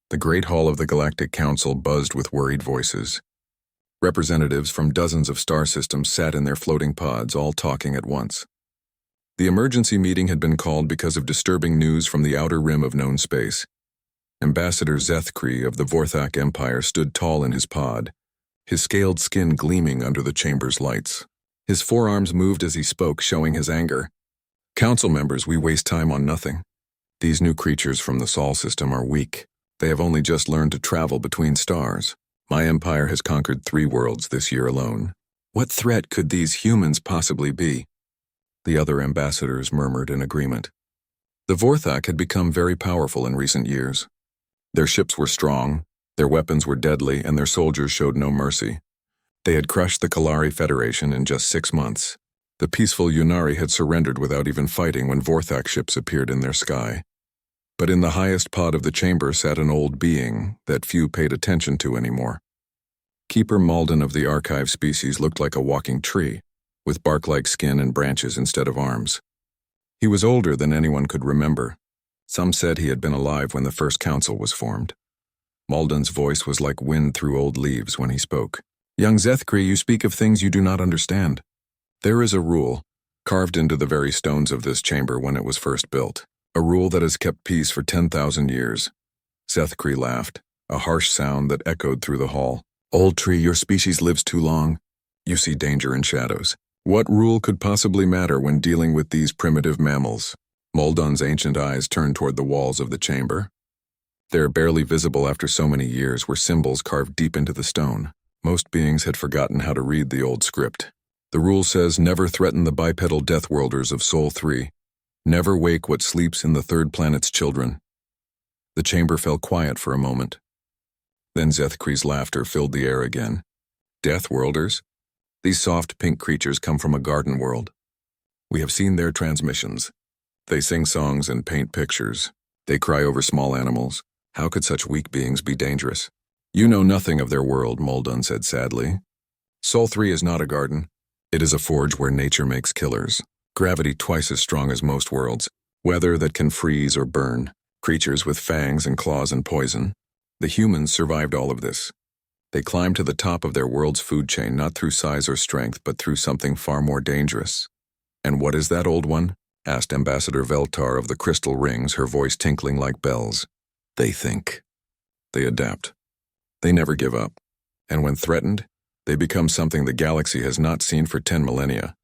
The great hall of the Galactic Council buzzed with worried voices. Representatives from dozens of star systems sat in their floating pods, all talking at once. The emergency meeting had been called because of disturbing news from the outer rim of known space. Ambassador Zethkri of the Vorthak Empire stood tall in his pod, his scaled skin gleaming under the chamber's lights. His forearms moved as he spoke, showing his anger. "Council members, we waste time on nothing. These new creatures from the Sol system are weak. They have only just learned to travel between stars. My empire has conquered 3 worlds this year alone. What threat could these humans possibly be?" The other ambassadors murmured in agreement. The Vorthak had become very powerful in recent years. Their ships were strong, their weapons were deadly, and their soldiers showed no mercy. They had crushed the Kalari Federation in just 6 months. The peaceful Yunari had surrendered without even fighting when Vorthak ships appeared in their sky. But in the highest pod of the chamber sat an old being that few paid attention to anymore. Keeper Malden of the archive species looked like a walking tree, with bark-like skin and branches instead of arms. He was older than anyone could remember. Some said he had been alive when the first council was formed. Malden's voice was like wind through old leaves when he spoke. "Young Zethkri, you speak of things you do not understand. There is a rule, carved into the very stones of this chamber when it was first built. A rule that has kept peace for 10,000 years. Zethkri laughed, a harsh sound that echoed through the hall. "Old tree, your species lives too long. You see danger in shadows. What rule could possibly matter when dealing with these primitive mammals?" Moldon's ancient eyes turned toward the walls of the chamber. There, barely visible after so many years, were symbols carved deep into the stone. Most beings had forgotten how to read the old script. The rule says, "Never threaten the bipedal deathworlders of Sol 3. Never wake what sleeps in the third planet's children." The chamber fell quiet for a moment. Then Zethkri's laughter filled the air again. "Deathworlders? These soft pink creatures come from a garden world. We have seen their transmissions. They sing songs and paint pictures. They cry over small animals. How could such weak beings be dangerous?" "You know nothing of their world," Moldon said sadly. "Sol 3 is not a garden. It is a forge where nature makes killers. Gravity twice as strong as most worlds. Weather that can freeze or burn. Creatures with fangs and claws and poison. The humans survived all of this. They climbed to the top of their world's food chain not through size or strength, but through something far more dangerous." "And what is that, old one?" asked Ambassador Veltar of the crystal rings, her voice tinkling like bells. "They think. They adapt. They never give up. And when threatened, they become something the galaxy has not seen for 10 millennia.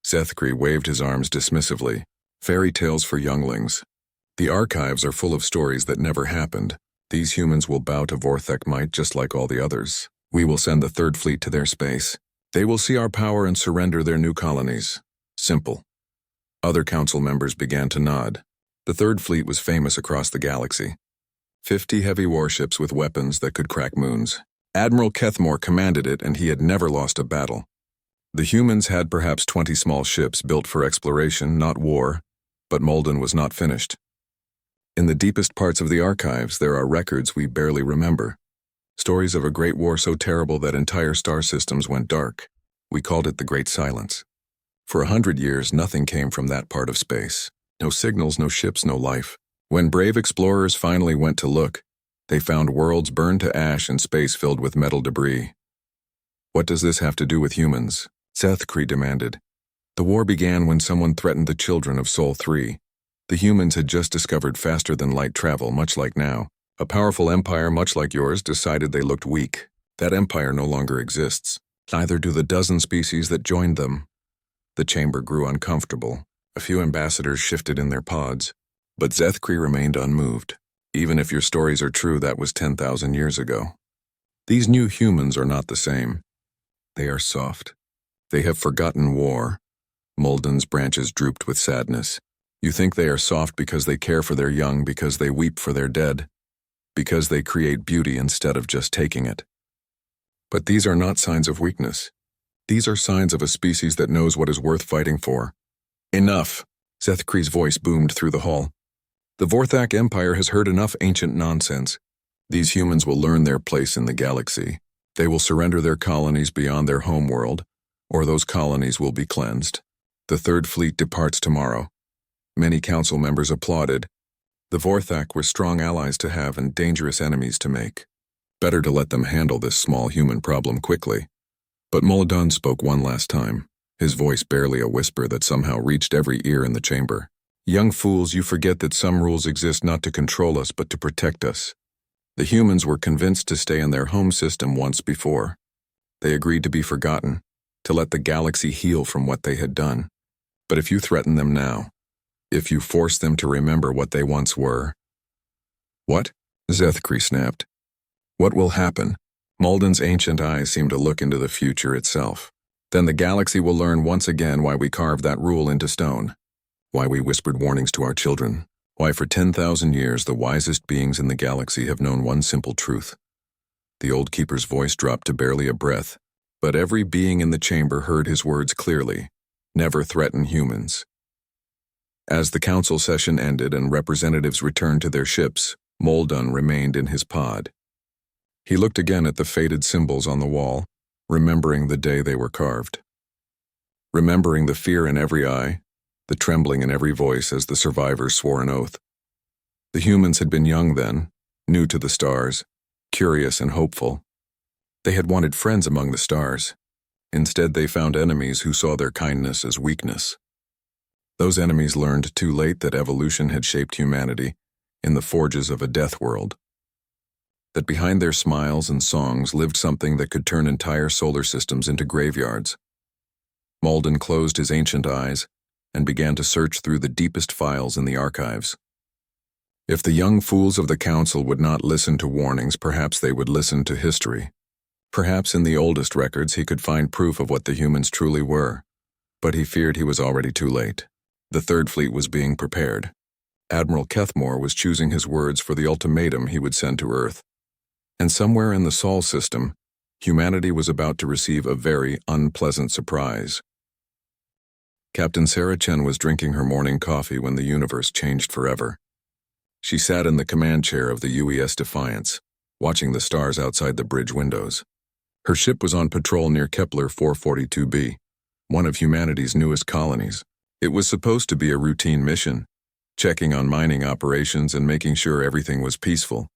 Zethkri waved his arms dismissively. "Fairy tales for younglings. The archives are full of stories that never happened. These humans will bow to Vorthak might just like all the others. We will send the Third Fleet to their space. They will see our power and surrender their new colonies. Simple." Other council members began to nod. The Third Fleet was famous across the galaxy. 50 heavy warships with weapons that could crack moons. Admiral Kethmore commanded it, and he had never lost a battle. The humans had perhaps 20 small ships built for exploration, not war, but Moldon was not finished. In the deepest parts of the archives, there are records we barely remember. Stories of a great war so terrible that entire star systems went dark. We called it the Great Silence. For 100 years, nothing came from that part of space. No signals, no ships, no life. When brave explorers finally went to look, they found worlds burned to ash and space filled with metal debris. "What does this have to do with humans?" Zethkri demanded. "The war began when someone threatened the children of Sol 3. The humans had just discovered faster-than-light travel, much like now. A powerful empire, much like yours, decided they looked weak. That empire no longer exists. Neither do the dozen species that joined them." The chamber grew uncomfortable. A few ambassadors shifted in their pods. But Zethkri remained unmoved. "Even if your stories are true, that was 10,000 years ago. These new humans are not the same. They are soft. They have forgotten war." Moldon's branches drooped with sadness. "You think they are soft because they care for their young, because they weep for their dead, because they create beauty instead of just taking it. But these are not signs of weakness. These are signs of a species that knows what is worth fighting for." "Enough!" Zethkri's voice boomed through the hall. "The Vorthak Empire has heard enough ancient nonsense. These humans will learn their place in the galaxy. They will surrender their colonies beyond their homeworld, or those colonies will be cleansed. The Third Fleet departs tomorrow." Many council members applauded. The Vorthak were strong allies to have and dangerous enemies to make. Better to let them handle this small human problem quickly. But Moladon spoke one last time, his voice barely a whisper that somehow reached every ear in the chamber. Young fools, you forget that some rules exist not to control us but to protect us. The humans were convinced to stay in their home system once before. They agreed to be forgotten, to let the galaxy heal from what they had done. But if you threaten them now, if you force them to remember what they once were— What? Zethkri snapped. What will happen? Malden's ancient eyes seemed to look into the future itself. Then the galaxy will learn once again why we carved that rule into stone. Why we whispered warnings to our children. Why for 10,000 years the wisest beings in the galaxy have known one simple truth. The old keeper's voice dropped to barely a breath, but every being in the chamber heard his words clearly. Never threaten humans. As the council session ended and representatives returned to their ships, Moldun remained in his pod. He looked again at the faded symbols on the wall, remembering the day they were carved. Remembering the fear in every eye, the trembling in every voice as the survivors swore an oath. The humans had been young then, new to the stars, curious and hopeful. They had wanted friends among the stars. Instead, they found enemies who saw their kindness as weakness. Those enemies learned too late that evolution had shaped humanity in the forges of a death world. That behind their smiles and songs lived something that could turn entire solar systems into graveyards. Malden closed his ancient eyes and began to search through the deepest files in the archives. If the young fools of the council would not listen to warnings, perhaps they would listen to history. Perhaps in the oldest records he could find proof of what the humans truly were. But he feared he was already too late. The Third Fleet was being prepared. Admiral Kethmore was choosing his words for the ultimatum he would send to Earth. And somewhere in the Sol system, humanity was about to receive a very unpleasant surprise. Captain Sarah Chen was drinking her morning coffee when the universe changed forever. She sat in the command chair of the UES Defiance, watching the stars outside the bridge windows. Her ship was on patrol near Kepler 442b, one of humanity's newest colonies. It was supposed to be a routine mission, checking on mining operations and making sure everything was peaceful.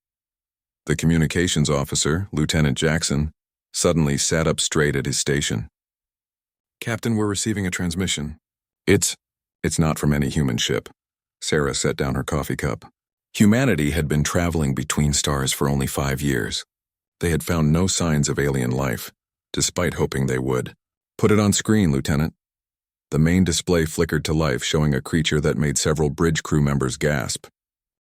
The communications officer, Lieutenant Jackson, suddenly sat up straight at his station. "Captain, we're receiving a transmission." It's not from any human ship." Sarah set down her coffee cup. Humanity had been traveling between stars for only 5 years. They had found no signs of alien life, despite hoping they would. "Put it on screen, Lieutenant." The main display flickered to life, showing a creature that made several bridge crew members gasp.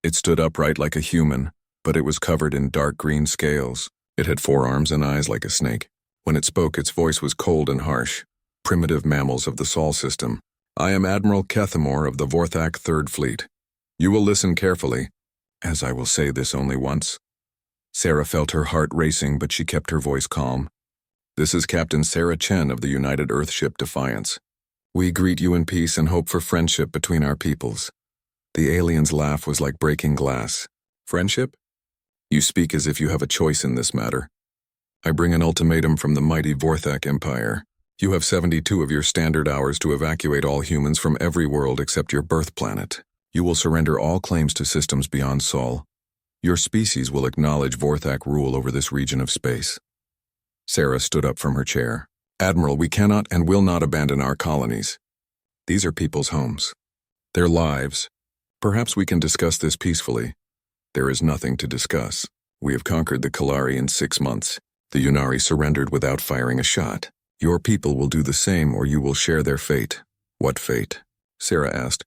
It stood upright like a human, but it was covered in dark green scales. It had 4 arms and eyes like a snake. When it spoke, its voice was cold and harsh. "Primitive mammals of the Sol system. I am Admiral Kethmore of the Vorthak Third Fleet. You will listen carefully, as I will say this only once." Sarah felt her heart racing, but she kept her voice calm. "This is Captain Sarah Chen of the United Earthship Defiance. We greet you in peace and hope for friendship between our peoples." The alien's laugh was like breaking glass. "Friendship? You speak as if you have a choice in this matter. I bring an ultimatum from the mighty Vorthak Empire. You have 72 of your standard hours to evacuate all humans from every world except your birth planet. You will surrender all claims to systems beyond Sol. Your species will acknowledge Vorthak rule over this region of space." Sarah stood up from her chair. "Admiral, we cannot and will not abandon our colonies. These are people's homes. Their lives. Perhaps we can discuss this peacefully." "There is nothing to discuss. We have conquered the Kalari in 6 months. The Yunari surrendered without firing a shot. Your people will do the same, or you will share their fate." "What fate?" Sarah asked,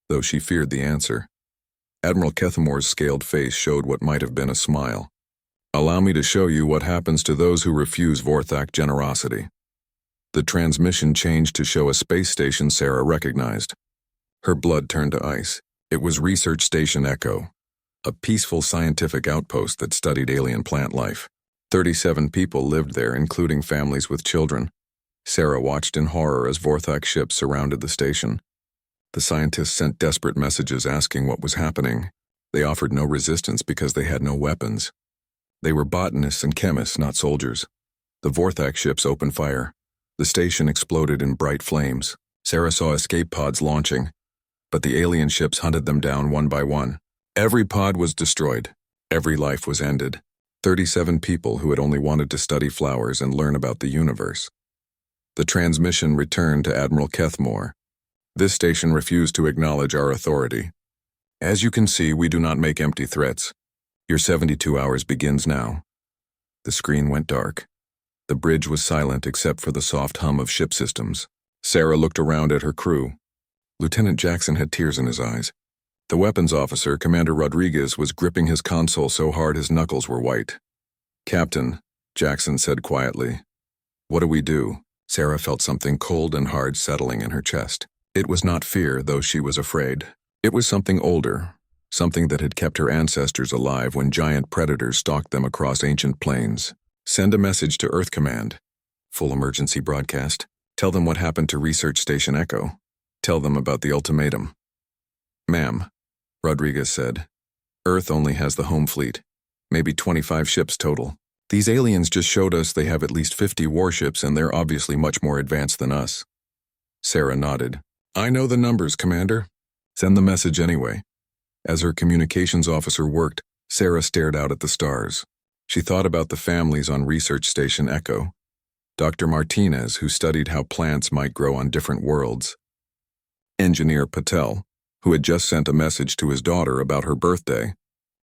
though she feared the answer. Admiral Kethmore's scaled face showed what might have been a smile. "Allow me to show you what happens to those who refuse Vorthak generosity." The transmission changed to show a space station Sarah recognized. Her blood turned to ice. It was Research Station Echo, a peaceful scientific outpost that studied alien plant life. 37 people lived there, including families with children. Sarah watched in horror as Vorthak ships surrounded the station. The scientists sent desperate messages asking what was happening. They offered no resistance because they had no weapons. They were botanists and chemists, not soldiers. The Vorthak ships opened fire. The station exploded in bright flames. Sarah saw escape pods launching, but the alien ships hunted them down one by one. Every pod was destroyed. Every life was ended. 37 people who had only wanted to study flowers and learn about the universe. The transmission returned to Admiral Kethmore. This station refused to acknowledge our authority. As you can see, we do not make empty threats. Your 72 hours begins now. The screen went dark. The bridge was silent except for the soft hum of ship systems. Sarah looked around at her crew. Lieutenant Jackson had tears in his eyes. The weapons officer, Commander Rodriguez, was gripping his console so hard his knuckles were white. "Captain," Jackson said quietly. "What do we do?" Sarah felt something cold and hard settling in her chest. It was not fear, though she was afraid. It was something older, something that had kept her ancestors alive when giant predators stalked them across ancient plains. "Send a message to Earth Command. Full emergency broadcast. Tell them what happened to Research Station Echo. Tell them about the ultimatum." "Ma'am," Rodriguez said, "Earth only has the home fleet. Maybe 25 ships total. These aliens just showed us they have at least 50 warships and they're obviously much more advanced than us." Sarah nodded. "I know the numbers, Commander. Send the message anyway." As her communications officer worked, Sarah stared out at the stars. She thought about the families on Research Station Echo. Dr. Martinez, who studied how plants might grow on different worlds. Engineer Patel, who had just sent a message to his daughter about her birthday.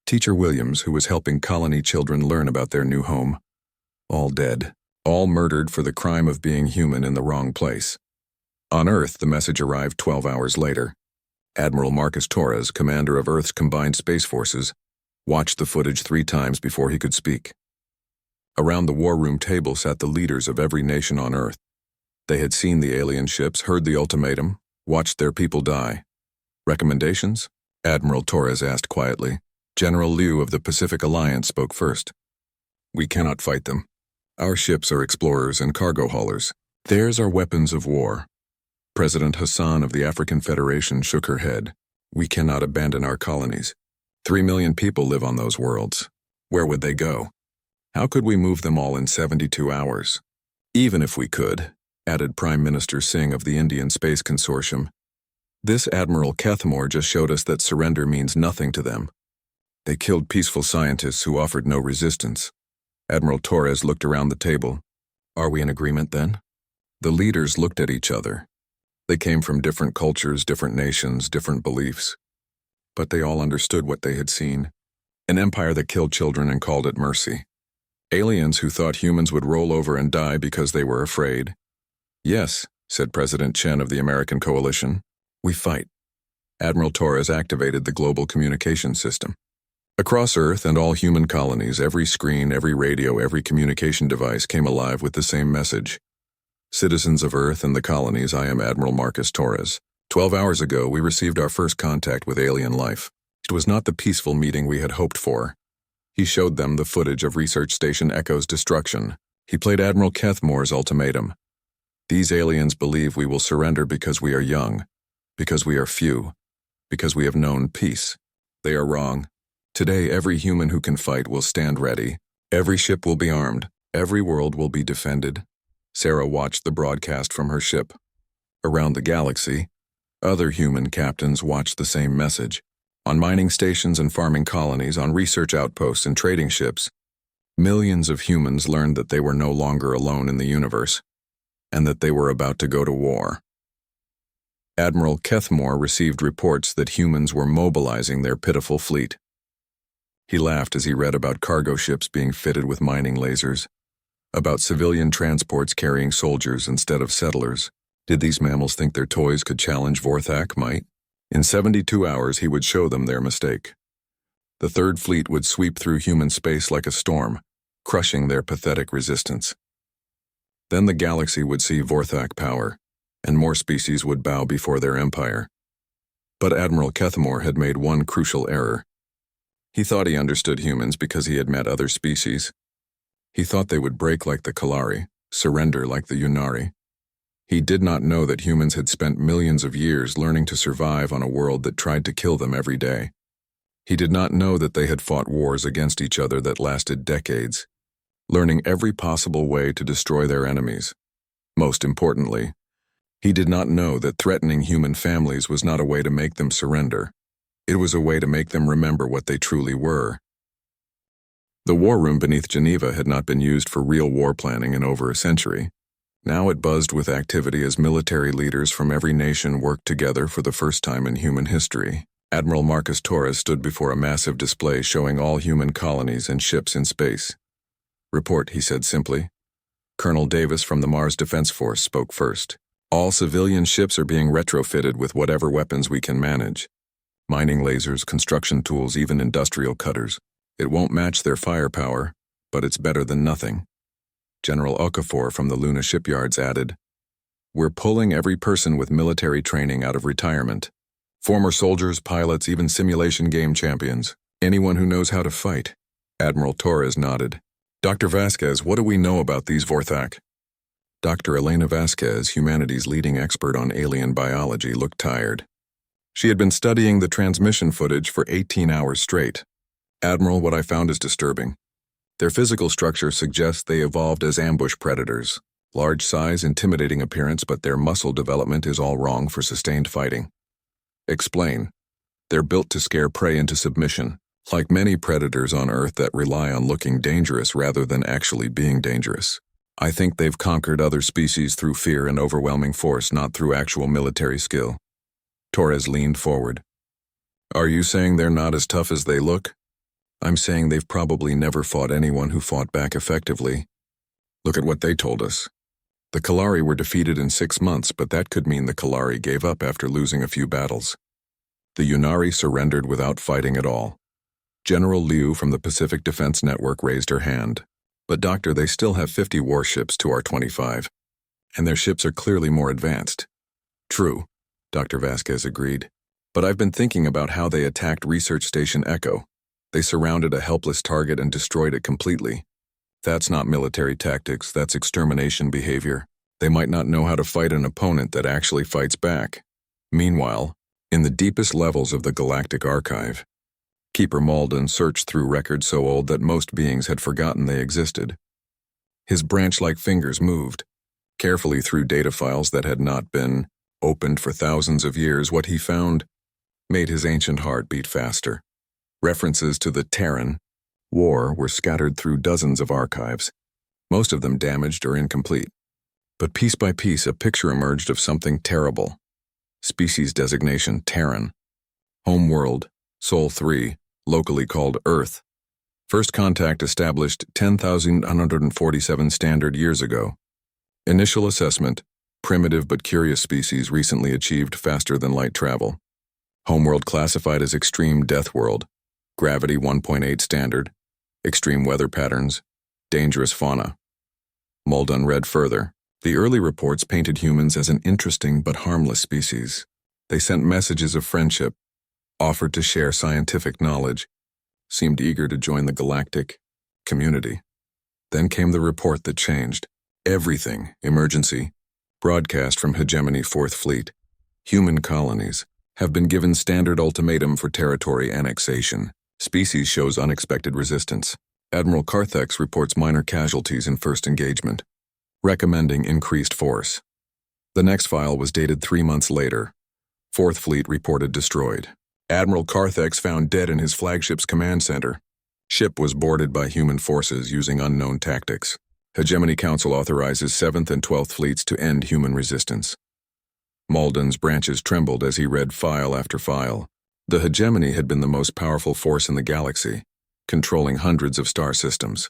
Teacher Williams, who was helping colony children learn about their new home. All dead. All murdered for the crime of being human in the wrong place. On Earth, the message arrived 12 hours later. Admiral Marcus Torres, commander of Earth's combined space forces, watched the footage 3 times before he could speak. Around the war room table sat the leaders of every nation on Earth. They had seen the alien ships, heard the ultimatum, watched their people die. "Recommendations?" Admiral Torres asked quietly. General Liu of the Pacific Alliance spoke first. "We cannot fight them. Our ships are explorers and cargo haulers. Theirs are weapons of war." President Hassan of the African Federation shook her head. "We cannot abandon our colonies. 3 million people live on those worlds. Where would they go? How could we move them all in 72 hours? Even if we could," added Prime Minister Singh of the Indian Space Consortium. "This Admiral Kethmore just showed us that surrender means nothing to them. They killed peaceful scientists who offered no resistance." Admiral Torres looked around the table. "Are we in agreement then?" The leaders looked at each other. They came from different cultures, different nations, different beliefs. But they all understood what they had seen. An empire that killed children and called it mercy. Aliens who thought humans would roll over and die because they were afraid. "Yes," said President Chen of the American Coalition. "We fight." Admiral Torres activated the global communication system. Across Earth and all human colonies, every screen, every radio, every communication device came alive with the same message. "Citizens of Earth and the colonies, I am Admiral Marcus Torres. 12 hours ago, we received our first contact with alien life. It was not the peaceful meeting we had hoped for." He showed them the footage of Research Station Echo's destruction. He played Admiral Kethmore's ultimatum. "These aliens believe we will surrender because we are young, because we are few, because we have known peace. They are wrong. Today, every human who can fight will stand ready. Every ship will be armed. Every world will be defended." Sarah watched the broadcast from her ship. Around the galaxy, other human captains watched the same message. On mining stations and farming colonies, on research outposts and trading ships, millions of humans learned that they were no longer alone in the universe, and that they were about to go to war. Admiral Kethmore received reports that humans were mobilizing their pitiful fleet. He laughed as he read about cargo ships being fitted with mining lasers, about civilian transports carrying soldiers instead of settlers. Did these mammals think their toys could challenge Vorthak might? In 72 hours, he would show them their mistake. The Third Fleet would sweep through human space like a storm, crushing their pathetic resistance. Then the galaxy would see Vorthak power, and more species would bow before their empire. But Admiral Kethmore had made one crucial error. He thought he understood humans because he had met other species. He thought they would break like the Kalari, surrender like the Yunari. He did not know that humans had spent millions of years learning to survive on a world that tried to kill them every day. He did not know that they had fought wars against each other that lasted decades, learning every possible way to destroy their enemies. Most importantly, he did not know that threatening human families was not a way to make them surrender. It was a way to make them remember what they truly were. The war room beneath Geneva had not been used for real war planning in over a century. Now it buzzed with activity as military leaders from every nation worked together for the first time in human history. Admiral Marcus Torres stood before a massive display showing all human colonies and ships in space. "Report," he said simply. Colonel Davis from the Mars Defense Force spoke first. "All civilian ships are being retrofitted with whatever weapons we can manage. Mining lasers, construction tools, even industrial cutters. It won't match their firepower, but it's better than nothing." General Okafor from the Luna shipyards added, "We're pulling every person with military training out of retirement. Former soldiers, pilots, even simulation game champions. Anyone who knows how to fight." Admiral Torres nodded. "Dr. Vasquez, what do we know about these Vorthak?" Dr. Elena Vasquez, humanity's leading expert on alien biology, looked tired. She had been studying the transmission footage for 18 hours straight. "Admiral, what I found is disturbing. Their physical structure suggests they evolved as ambush predators. Large size, intimidating appearance, but their muscle development is all wrong for sustained fighting." "Explain." "They're built to scare prey into submission, like many predators on Earth that rely on looking dangerous rather than actually being dangerous. I think they've conquered other species through fear and overwhelming force, not through actual military skill." Torres leaned forward. "Are you saying they're not as tough as they look?" "I'm saying they've probably never fought anyone who fought back effectively. Look at what they told us. The Kalari were defeated in 6 months, but that could mean the Kalari gave up after losing a few battles. The Yunari surrendered without fighting at all." General Liu from the Pacific Defense Network raised her hand. "But doctor, they still have 50 warships to our 25, and their ships are clearly more advanced." "True," Dr. Vasquez agreed. "But I've been thinking about how they attacked Research Station Echo. They surrounded a helpless target and destroyed it completely. That's not military tactics, that's extermination behavior. They might not know how to fight an opponent that actually fights back." Meanwhile, in the deepest levels of the Galactic Archive, Keeper Malden searched through records so old that most beings had forgotten they existed. His branch-like fingers moved, carefully through data files that had not been opened for thousands of years. What he found made his ancient heart beat faster. References to the Terran War were scattered through dozens of archives, most of them damaged or incomplete. But piece by piece, a picture emerged of something terrible. Species designation Terran. Home world, Sol 3, locally called Earth. First contact established 10,147 standard years ago. Initial assessment, primitive but curious species recently achieved faster than light travel. Homeworld classified as extreme death world. Gravity 1.8 standard. Extreme weather patterns. Dangerous fauna. Muldoon read further. The early reports painted humans as an interesting but harmless species. They sent messages of friendship, offered to share scientific knowledge, seemed eager to join the galactic community. Then came the report that changed everything. Emergency. Broadcast from Hegemony 4th Fleet. Human colonies have been given standard ultimatum for territory annexation. Species shows unexpected resistance. Admiral Carthex reports minor casualties in first engagement, recommending increased force. The next file was dated 3 months later. 4th Fleet reported destroyed. Admiral Carthex found dead in his flagship's command center. Ship was boarded by human forces using unknown tactics. Hegemony Council authorizes 7th and 12th Fleets to end human resistance. Malden's branches trembled as he read file after file. The Hegemony had been the most powerful force in the galaxy, controlling hundreds of star systems.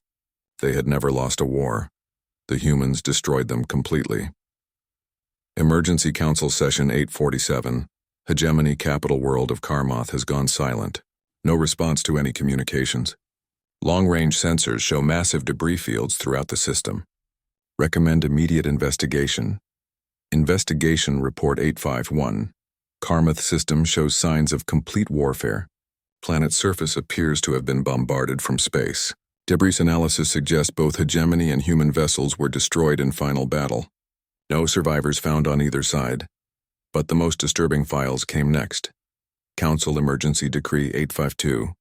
They had never lost a war. The humans destroyed them completely. Emergency Council Session 847. Hegemony capital world of Karmoth has gone silent. No response to any communications. Long-range sensors show massive debris fields throughout the system. Recommend immediate investigation. Investigation Report 851. Karmoth system shows signs of complete warfare. Planet surface appears to have been bombarded from space. Debris analysis suggests both Hegemony and human vessels were destroyed in final battle. No survivors found on either side. But the most disturbing files came next. Council Emergency Decree 852.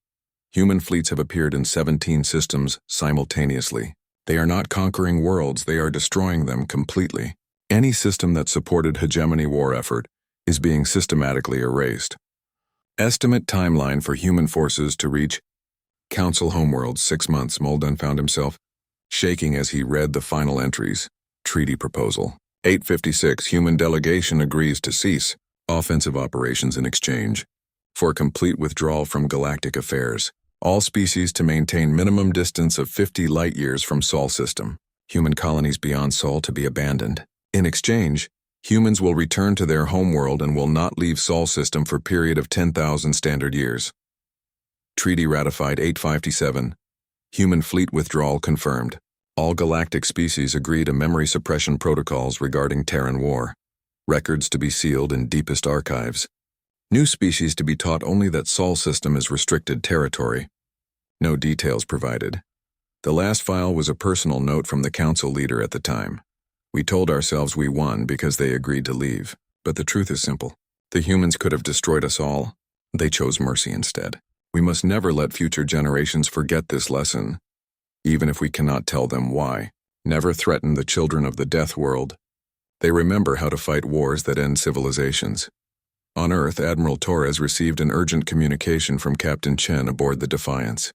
Human fleets have appeared in 17 systems simultaneously. They are not conquering worlds, they are destroying them completely. Any system that supported Hegemony war effort is being systematically erased. Estimate timeline for human forces to reach Council homeworld 6 months. Muldoon found himself shaking as he read the final entries. Treaty proposal. 8:56 Human delegation agrees to cease offensive operations in exchange for complete withdrawal from galactic affairs. All species to maintain minimum distance of 50 light-years from Sol system. Human colonies beyond Sol to be abandoned. In exchange, humans will return to their homeworld and will not leave Sol system for a period of 10,000 standard years. Treaty ratified 857. Human fleet withdrawal confirmed. All galactic species agree to memory suppression protocols regarding Terran war. Records to be sealed in deepest archives. New species to be taught only that Sol system is restricted territory. No details provided. The last file was a personal note from the council leader at the time. We told ourselves we won because they agreed to leave. But the truth is simple. The humans could have destroyed us all. They chose mercy instead. We must never let future generations forget this lesson, even if we cannot tell them why. Never threaten the children of the death world. They remember how to fight wars that end civilizations. On Earth, Admiral Torres received an urgent communication from Captain Chen aboard the Defiance.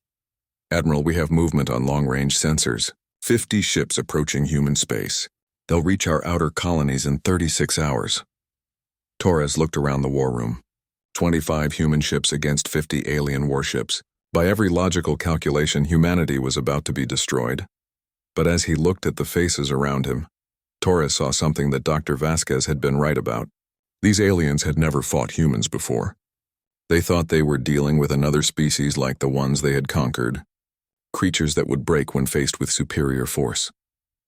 Admiral, we have movement on long-range sensors. 50 ships approaching human space. They'll reach our outer colonies in 36 hours. Torres looked around the war room. 25 human ships against 50 alien warships. By every logical calculation, humanity was about to be destroyed. But as he looked at the faces around him, Torres saw something that Dr. Vasquez had been right about. These aliens had never fought humans before. They thought they were dealing with another species like the ones they had conquered, creatures that would break when faced with superior force.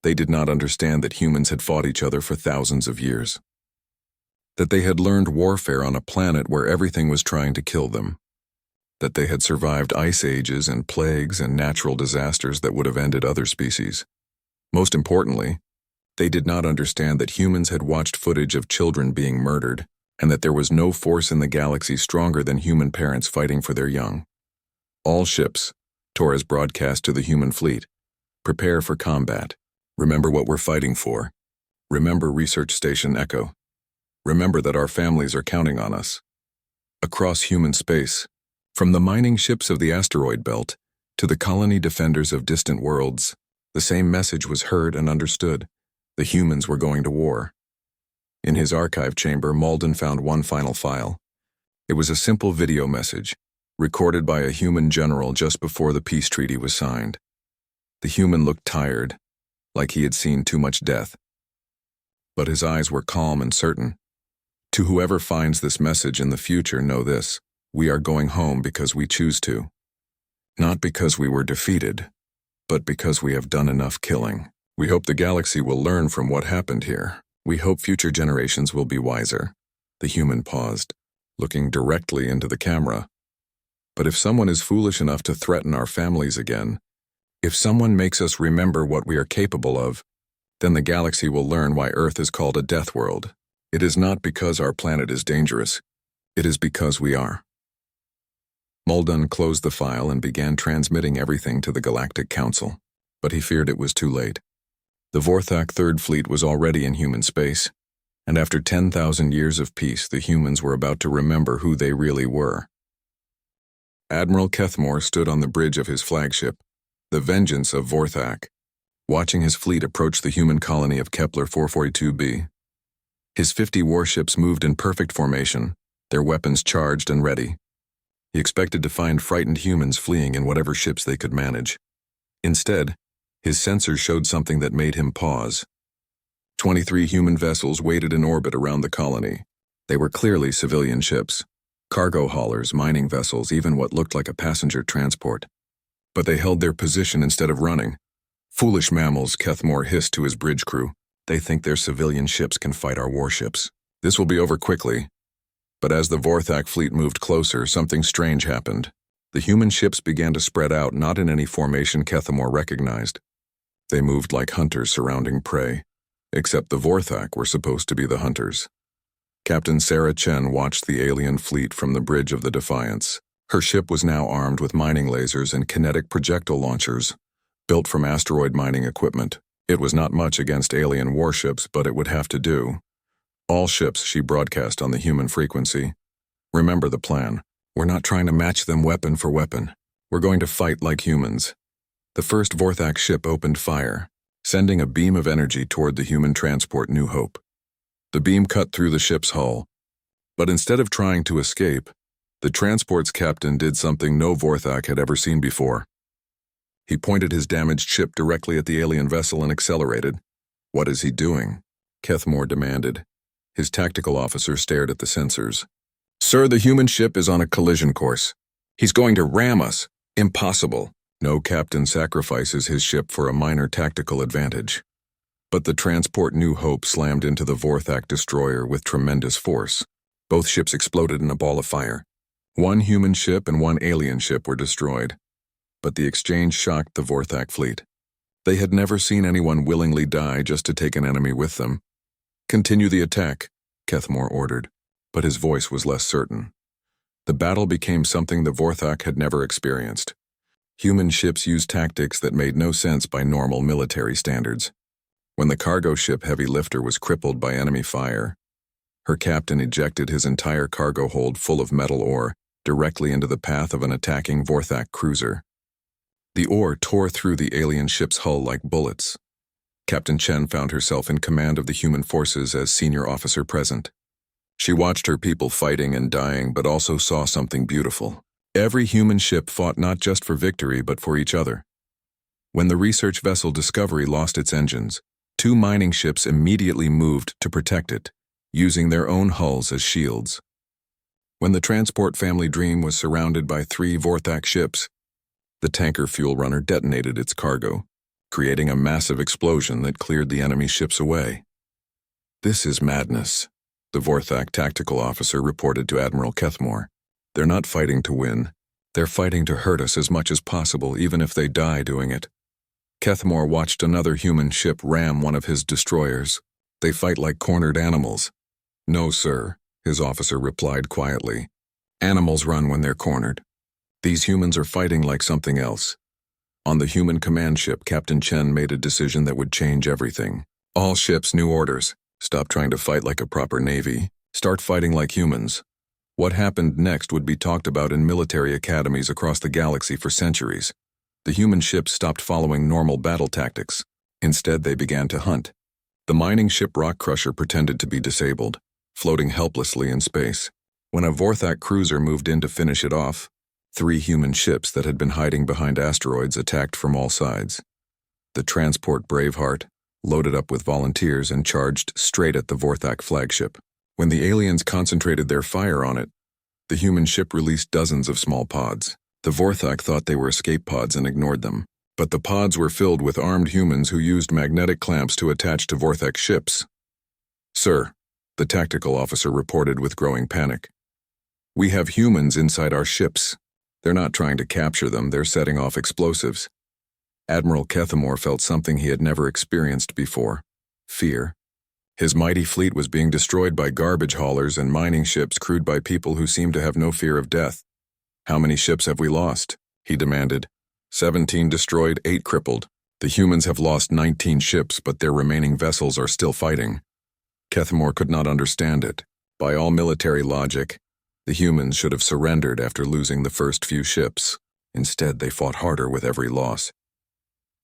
They did not understand that humans had fought each other for thousands of years. That they had learned warfare on a planet where everything was trying to kill them. That they had survived ice ages and plagues and natural disasters that would have ended other species. Most importantly, they did not understand that humans had watched footage of children being murdered, and that there was no force in the galaxy stronger than human parents fighting for their young. All ships, Torres broadcast to the human fleet, prepare for combat. Remember what we're fighting for. Remember Research Station Echo. Remember that our families are counting on us. Across human space, from the mining ships of the asteroid belt to the colony defenders of distant worlds, the same message was heard and understood. The humans were going to war. In his archive chamber, Malden found one final file. It was a simple video message, recorded by a human general just before the peace treaty was signed. The human looked tired, like he had seen too much death. But his eyes were calm and certain. To whoever finds this message in the future, know this: we are going home because we choose to. Not because we were defeated, but because we have done enough killing. We hope the galaxy will learn from what happened here. We hope future generations will be wiser. The human paused, looking directly into the camera. But if someone is foolish enough to threaten our families again, if someone makes us remember what we are capable of, then the galaxy will learn why Earth is called a death world. It is not because our planet is dangerous. It is because we are. Muldoon closed the file and began transmitting everything to the Galactic Council, but he feared it was too late. The Vorthak Third Fleet was already in human space, and after 10,000 years of peace, the humans were about to remember who they really were. Admiral Kethmore stood on the bridge of his flagship, the Vengeance of Vorthak, watching his fleet approach the human colony of Kepler 442b. His 50 warships moved in perfect formation, their weapons charged and ready. He expected to find frightened humans fleeing in whatever ships they could manage. Instead, his sensors showed something that made him pause. 23 human vessels waited in orbit around the colony. They were clearly civilian ships, cargo haulers, mining vessels, even what looked like a passenger transport. But they held their position instead of running. Foolish mammals, Kethmore hissed to his bridge crew. They think their civilian ships can fight our warships. This will be over quickly. But as the Vorthak fleet moved closer, something strange happened. The human ships began to spread out, not in any formation Kethmore recognized. They moved like hunters surrounding prey, except the Vorthak were supposed to be the hunters. Captain Sarah Chen watched the alien fleet from the bridge of the Defiance. Her ship was now armed with mining lasers and kinetic projectile launchers, built from asteroid mining equipment. It was not much against alien warships, but it would have to do. All ships, she broadcast on the human frequency. Remember the plan. We're not trying to match them weapon for weapon. We're going to fight like humans. The first Vorthak ship opened fire, sending a beam of energy toward the human transport New Hope. The beam cut through the ship's hull, but instead of trying to escape, the transport's captain did something no Vorthak had ever seen before. He pointed his damaged ship directly at the alien vessel and accelerated. "What is he doing?" Kethmore demanded. His tactical officer stared at the sensors. "Sir, the human ship is on a collision course. He's going to ram us. Impossible." No captain sacrifices his ship for a minor tactical advantage. But the transport New Hope slammed into the Vorthak destroyer with tremendous force. Both ships exploded in a ball of fire. One human ship and one alien ship were destroyed. But the exchange shocked the Vorthak fleet. They had never seen anyone willingly die just to take an enemy with them. "Continue the attack," Kethmore ordered, but his voice was less certain. The battle became something the Vorthak had never experienced. Human ships used tactics that made no sense by normal military standards. When the cargo ship Heavy Lifter was crippled by enemy fire, her captain ejected his entire cargo hold full of metal ore directly into the path of an attacking Vorthak cruiser. The ore tore through the alien ship's hull like bullets. Captain Chen found herself in command of the human forces as senior officer present. She watched her people fighting and dying, but also saw something beautiful. Every human ship fought not just for victory, but for each other. When the research vessel Discovery lost its engines, 2 mining ships immediately moved to protect it, using their own hulls as shields. When the transport family Dream was surrounded by 3 Vorthak ships, the tanker fuel runner detonated its cargo, creating a massive explosion that cleared the enemy ships away. "This is madness," the Vorthak tactical officer reported to Admiral Kethmore. "They're not fighting to win. They're fighting to hurt us as much as possible, even if they die doing it." Kethmore watched another human ship ram one of his destroyers. "They fight like cornered animals." "No, sir," his officer replied quietly. "Animals run when they're cornered. These humans are fighting like something else." On the human command ship, Captain Chen made a decision that would change everything. "All ships, new orders. Stop trying to fight like a proper navy. Start fighting like humans." What happened next would be talked about in military academies across the galaxy for centuries. The human ships stopped following normal battle tactics. Instead, they began to hunt. The mining ship Rock Crusher pretended to be disabled, floating helplessly in space. When a Vorthak cruiser moved in to finish it off, 3 human ships that had been hiding behind asteroids attacked from all sides. The transport Braveheart loaded up with volunteers and charged straight at the Vorthak flagship. When the aliens concentrated their fire on it, the human ship released dozens of small pods. The Vorthak thought they were escape pods and ignored them, but the pods were filled with armed humans who used magnetic clamps to attach to Vorthak ships. "Sir," the tactical officer reported with growing panic, "we have humans inside our ships. They're not trying to capture them, they're setting off explosives." Admiral Kethmore felt something he had never experienced before: fear. His mighty fleet was being destroyed by garbage haulers and mining ships crewed by people who seemed to have no fear of death. "How many ships have we lost?" he demanded. 17 destroyed, 8 crippled. The humans have lost 19 ships, but their remaining vessels are still fighting. Kethmore could not understand it. By all military logic, the humans should have surrendered after losing the first few ships. Instead, they fought harder with every loss.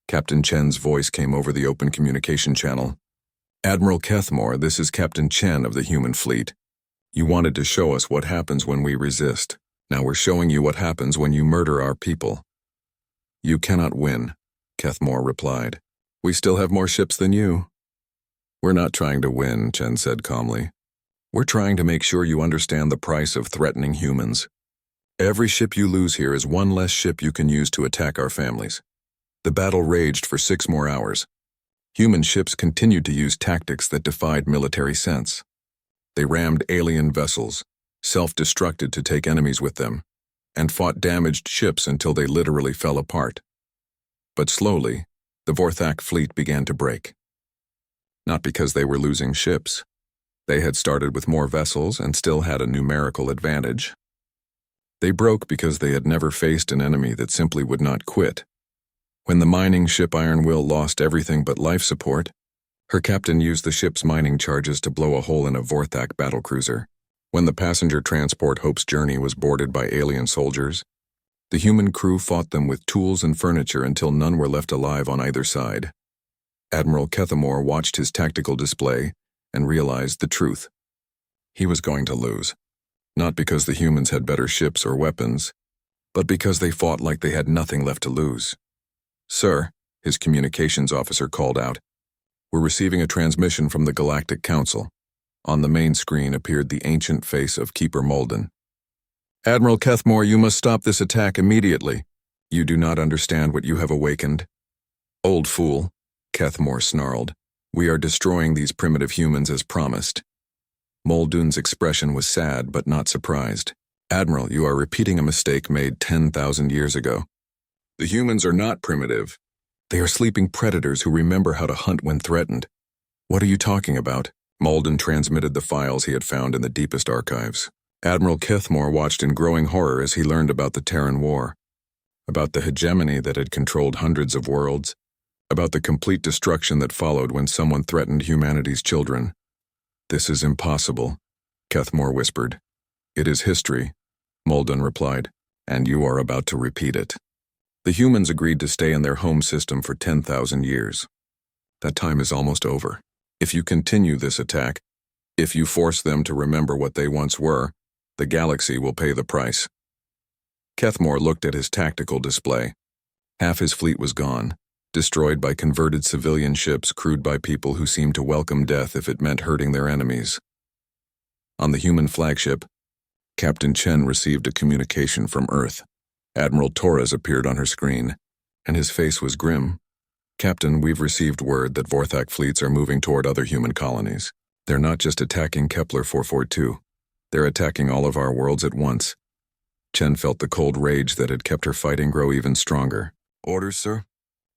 Captain Chen's voice came over the open communication channel. "Admiral Kethmore, this is Captain Chen of the human fleet. You wanted to show us what happens when we resist. Now we're showing you what happens when you murder our people." "You cannot win," Kethmore replied. "We still have more ships than you." "We're not trying to win," Chen said calmly. "We're trying to make sure you understand the price of threatening humans. Every ship you lose here is one less ship you can use to attack our families." The battle raged for 6 more hours. Human ships continued to use tactics that defied military sense. They rammed alien vessels, self-destructed to take enemies with them, and fought damaged ships until they literally fell apart. But slowly, the Vorthak fleet began to break. Not because they were losing ships. They had started with more vessels and still had a numerical advantage. They broke because they had never faced an enemy that simply would not quit. When the mining ship Iron Will lost everything but life support, her captain used the ship's mining charges to blow a hole in a Vorthak battlecruiser. When the passenger transport Hope's Journey was boarded by alien soldiers, the human crew fought them with tools and furniture until none were left alive on either side. Admiral Kethamore watched his tactical display and realized the truth. He was going to lose, not because the humans had better ships or weapons, but because they fought like they had nothing left to lose. "Sir," his communications officer called out, "we're receiving a transmission from the Galactic Council." On the main screen appeared the ancient face of Keeper Malden. "Admiral Kethamore, you must stop this attack immediately. You do not understand what you have awakened." "Old fool," Kethamore snarled. "We are destroying these primitive humans as promised." Muldoon's expression was sad but not surprised. "Admiral, you are repeating a mistake made 10,000 years ago. The humans are not primitive. They are sleeping predators who remember how to hunt when threatened." "What are you talking about?" Muldoon transmitted the files he had found in the deepest archives. Admiral Kethamore watched in growing horror as he learned about the Terran War, about the hegemony that had controlled hundreds of worlds, about the complete destruction that followed when someone threatened humanity's children. "This is impossible," Kethamore whispered. "It is history," Muldoon replied, "and you are about to repeat it." The humans agreed to stay in their home system for 10,000 years. That time is almost over. If you continue this attack, if you force them to remember what they once were, the galaxy will pay the price. Kethamore looked at his tactical display. Half his fleet was gone, destroyed by converted civilian ships crewed by people who seemed to welcome death if it meant hurting their enemies. On the human flagship, Captain Chen received a communication from Earth. Admiral Torres appeared on her screen, and his face was grim. "Captain, we've received word that Vorthak fleets are moving toward other human colonies. They're not just attacking Kepler 442. They're attacking all of our worlds at once." Chen felt the cold rage that had kept her fighting grow even stronger. "Orders, sir?"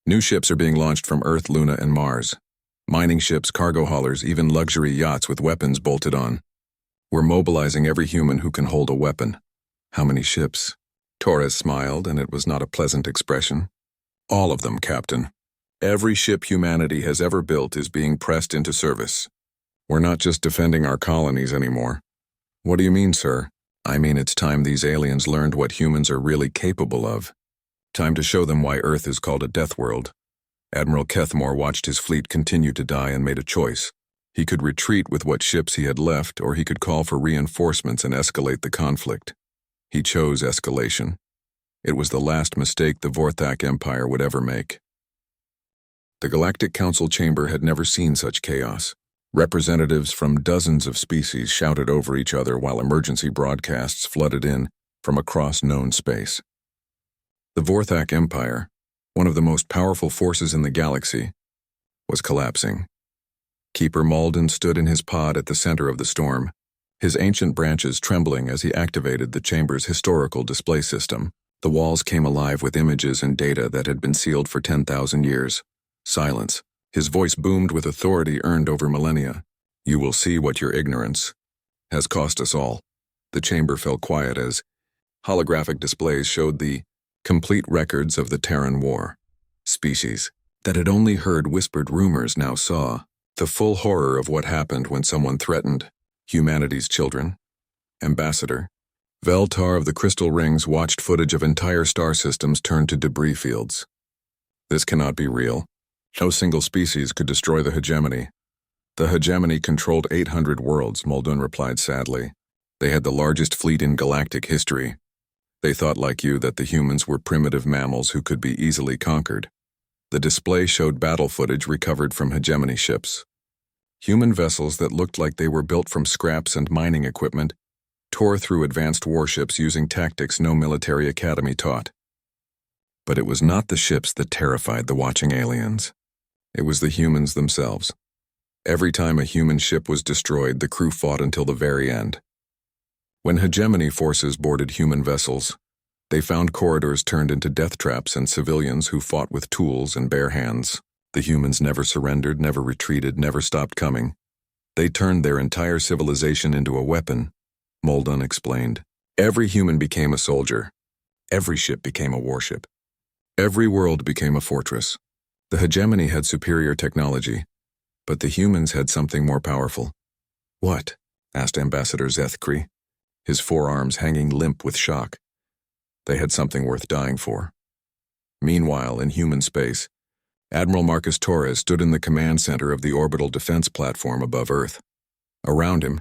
"New ships are being launched from Earth, Luna, and Mars. Mining ships, cargo haulers, even luxury yachts with weapons bolted on. We're mobilizing every human who can hold a weapon." "How many ships?" Torres smiled, and it was not a pleasant expression. "All of them, Captain. Every ship humanity has ever built is being pressed into service. We're not just defending our colonies anymore." "What do you mean, sir?" "I mean it's time these aliens learned what humans are really capable of. Time to show them why Earth is called a death world." Admiral Kethamore watched his fleet continue to die and made a choice. He could retreat with what ships he had left, or he could call for reinforcements and escalate the conflict. He chose escalation. It was the last mistake the Vorthak Empire would ever make. The Galactic Council chamber had never seen such chaos. Representatives from dozens of species shouted over each other while emergency broadcasts flooded in from across known space. The Vorthak Empire, one of the most powerful forces in the galaxy, was collapsing. Keeper Malden stood in his pod at the center of the storm, his ancient branches trembling as he activated the chamber's historical display system. The walls came alive with images and data that had been sealed for 10,000 years. Silence. His voice boomed with authority earned over millennia. "You will see what your ignorance has cost us all." The chamber fell quiet as holographic displays showed the complete records of the Terran War. Species that had only heard whispered rumors now saw the full horror of what happened when someone threatened humanity's children. Ambassador Veltar of the Crystal Rings watched footage of entire star systems turn to debris fields. "This cannot be real. No single species could destroy the hegemony." "The hegemony controlled 800 worlds," Muldoon replied sadly. "They had the largest fleet in galactic history. They thought like you that the humans were primitive mammals who could be easily conquered." The display showed battle footage recovered from hegemony ships. Human vessels that looked like they were built from scraps and mining equipment tore through advanced warships using tactics no military academy taught. But it was not the ships that terrified the watching aliens. It was the humans themselves. Every time a human ship was destroyed, the crew fought until the very end. When hegemony forces boarded human vessels, they found corridors turned into death traps and civilians who fought with tools and bare hands. The humans never surrendered, never retreated, never stopped coming. They turned their entire civilization into a weapon, Muldoon explained. Every human became a soldier. Every ship became a warship. Every world became a fortress. The hegemony had superior technology, but the humans had something more powerful. "What?" asked Ambassador Zethkri. his forearms hanging limp with shock. They had something worth dying for. Meanwhile, in human space, Admiral Marcus Torres stood in the command center of the orbital defense platform above Earth. Around him,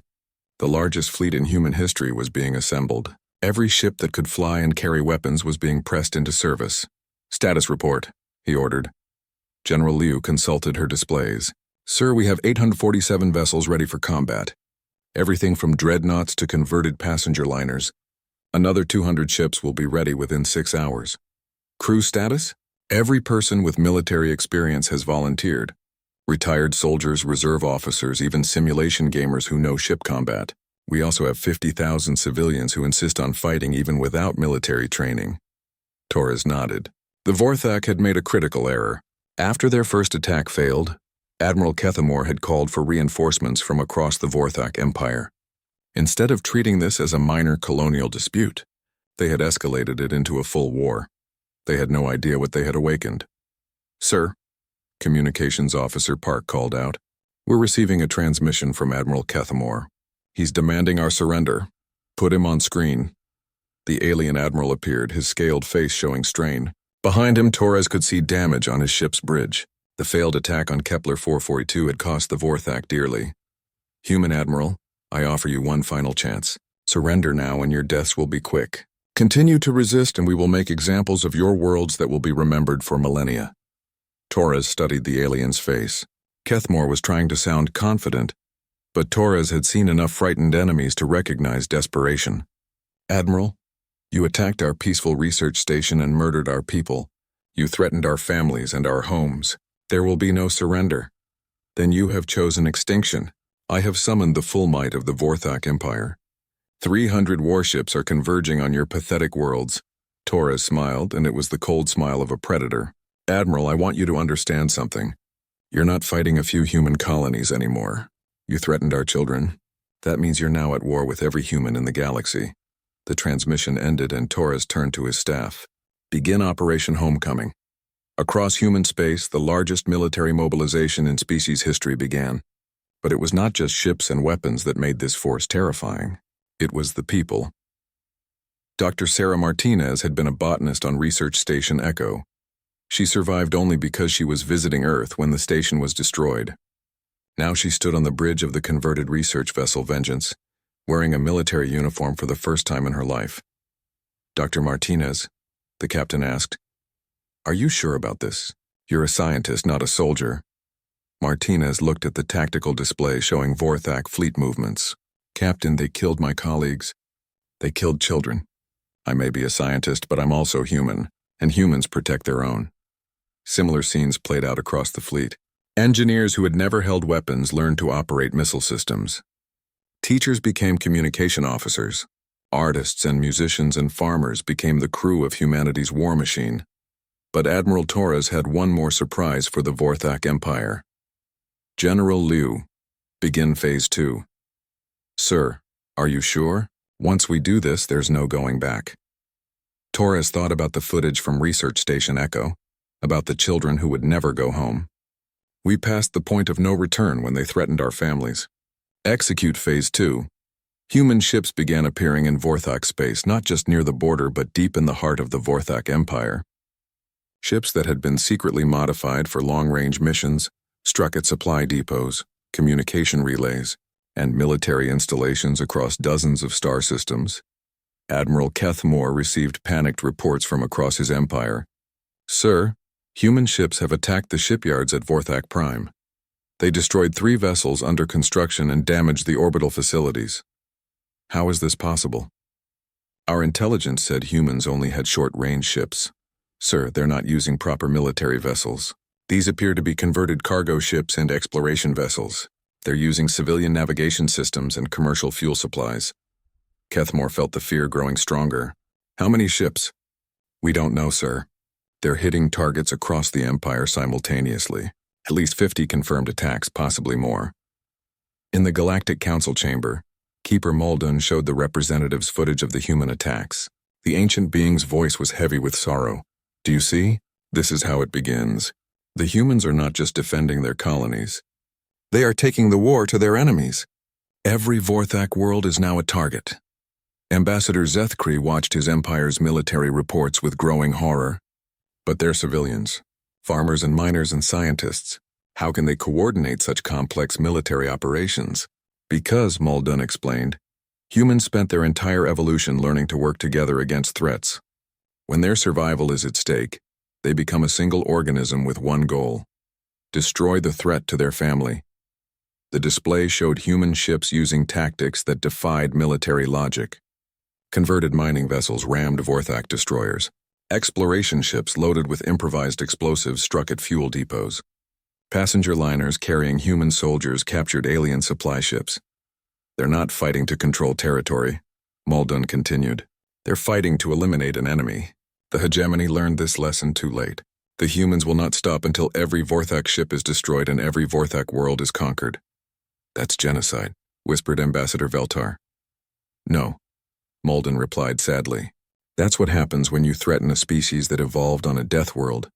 the largest fleet in human history was being assembled. Every ship that could fly and carry weapons was being pressed into service. "Status report," he ordered. General Liu consulted her displays. "Sir, we have 847 vessels ready for combat. Everything from dreadnoughts to converted passenger liners. Another 200 ships will be ready within 6 hours. Crew status? Every person with military experience has volunteered. Retired soldiers, reserve officers, even simulation gamers who know ship combat. We also have 50,000 civilians who insist on fighting even without military training." Torres nodded. The Vorthak had made a critical error. After their first attack failed, Admiral Kethamore had called for reinforcements from across the Vorthak Empire. Instead of treating this as a minor colonial dispute, they had escalated it into a full war. They had no idea what they had awakened. "Sir," Communications Officer Park called out, "we're receiving a transmission from Admiral Kethamore. He's demanding our surrender. Put him on screen." The alien admiral appeared, his scaled face showing strain. Behind him, Torres could see damage on his ship's bridge. The failed attack on Kepler 442 had cost the Vorthak dearly. "Human Admiral, I offer you one final chance. Surrender now and your deaths will be quick. Continue to resist and we will make examples of your worlds that will be remembered for millennia." Torres studied the alien's face. Kethamore was trying to sound confident, but Torres had seen enough frightened enemies to recognize desperation. "Admiral, you attacked our peaceful research station and murdered our people. You threatened our families and our homes. There will be no surrender. Then you have chosen extinction. I have summoned the full might of the Vorthak Empire. 300 warships are converging on your pathetic worlds." Torres smiled, and it was the cold smile of a predator. "Admiral, I want you to understand something. You're not fighting a few human colonies anymore. You threatened our children. That means you're now at war with every human in the galaxy." The transmission ended and Torres turned to his staff. "Begin Operation Homecoming." Across human space, the largest military mobilization in species history began. But it was not just ships and weapons that made this force terrifying. It was the people. Dr. Sarah Martinez had been a botanist on Research Station Echo. She survived only because she was visiting Earth when the station was destroyed. Now she stood on the bridge of the converted research vessel Vengeance, wearing a military uniform for the first time in her life. "Dr. Martinez," the captain asked, "are you sure about this? You're a scientist, not a soldier." Martinez looked at the tactical display showing Vorthak fleet movements. "Captain, they killed my colleagues. They killed children. I may be a scientist, but I'm also human, and humans protect their own." Similar scenes played out across the fleet. Engineers who had never held weapons learned to operate missile systems. Teachers became communication officers. Artists and musicians and farmers became the crew of humanity's war machine. But Admiral Torres had one more surprise for the Vorthak Empire. "General Liu, begin Phase 2. "Sir, are you sure? Once we do this, there's no going back." Torres thought about the footage from Research Station Echo, about the children who would never go home. "We passed the point of no return when they threatened our families. Execute Phase 2. Human ships began appearing in Vorthak space, not just near the border but deep in the heart of the Vorthak Empire. Ships that had been secretly modified for long-range missions struck at supply depots, communication relays, and military installations across dozens of star systems. Admiral Kethamore received panicked reports from across his empire. "Sir, human ships have attacked the shipyards at Vorthak Prime. They destroyed 3 vessels under construction and damaged the orbital facilities. How is this possible?" "Our intelligence said humans only had short-range ships. Sir, they're not using proper military vessels. These appear to be converted cargo ships and exploration vessels. They're using civilian navigation systems and commercial fuel supplies." Kethamore felt the fear growing stronger. "How many ships?" "We don't know, sir. They're hitting targets across the Empire simultaneously. At least 50 confirmed attacks, possibly more." In the Galactic Council chamber, Keeper Muldoon showed the representatives footage of the human attacks. The ancient being's voice was heavy with sorrow. "Do you see? This is how it begins. The humans are not just defending their colonies. They are taking the war to their enemies. Every Vorthak world is now a target. Ambassador Zethkri watched his empire's military reports with growing horror. But they're civilians. Farmers and miners and scientists. How can they coordinate such complex military operations? Because, Muldoon explained, humans spent their entire evolution learning to work together against threats. When their survival is at stake, they become a single organism with one goal: destroy the threat to their family. The display showed human ships using tactics that defied military logic. Converted mining vessels rammed Vorthak destroyers. Exploration ships loaded with improvised explosives struck at fuel depots. Passenger liners carrying human soldiers captured alien supply ships. They're not fighting to control territory, Muldoon continued. They're fighting to eliminate an enemy. The hegemony learned this lesson too late. The humans will not stop until every Vorthak ship is destroyed and every Vorthak world is conquered. That's genocide, whispered Ambassador Veltar. No, Muldoon replied sadly. That's what happens when you threaten a species that evolved on a death world.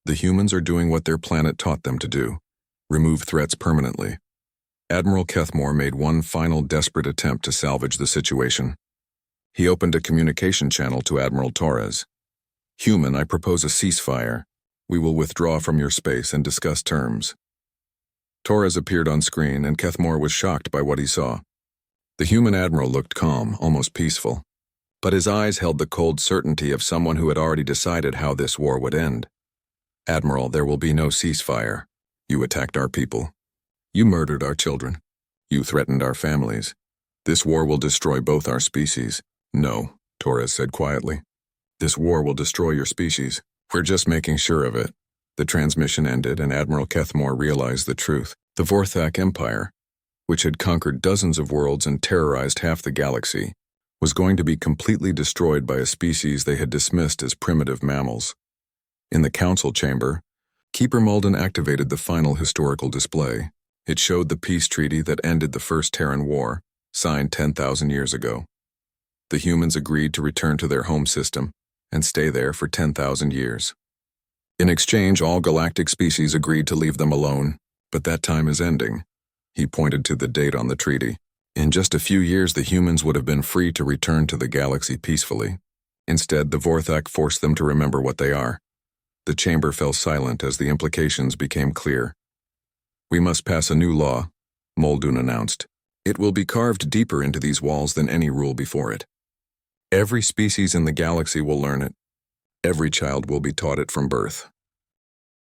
The humans are doing what their planet taught them to do: remove threats permanently. Admiral Kethmore made one final desperate attempt to salvage the situation. He opened a communication channel to Admiral Torres. Human, I propose a ceasefire. We will withdraw from your space and discuss terms. Torres appeared on screen, and Kethmore was shocked by what he saw. The human admiral looked calm, almost peaceful. But his eyes held the cold certainty of someone who had already decided how this war would end. Admiral, there will be no ceasefire. You attacked our people. You murdered our children. You threatened our families. This war will destroy both our species. No, Torres said quietly. This war will destroy your species. We're just making sure of it. The transmission ended, and Admiral Kethmore realized the truth. The Vorthak Empire, which had conquered dozens of worlds and terrorized half the galaxy, was going to be completely destroyed by a species they had dismissed as primitive mammals. In the council chamber, Keeper Muldoon activated the final historical display. It showed the peace treaty that ended the First Terran War, signed 10,000 years ago. The humans agreed to return to their home system and stay there for 10,000 years. In exchange, all galactic species agreed to leave them alone, but that time is ending. He pointed to the date on the treaty. In just a few years, the humans would have been free to return to the galaxy peacefully. Instead, the Vorthak forced them to remember what they are. The chamber fell silent as the implications became clear. We must pass a new law, Muldoon announced. It will be carved deeper into these walls than any rule before it. Every species in the galaxy will learn it. Every child will be taught it from birth.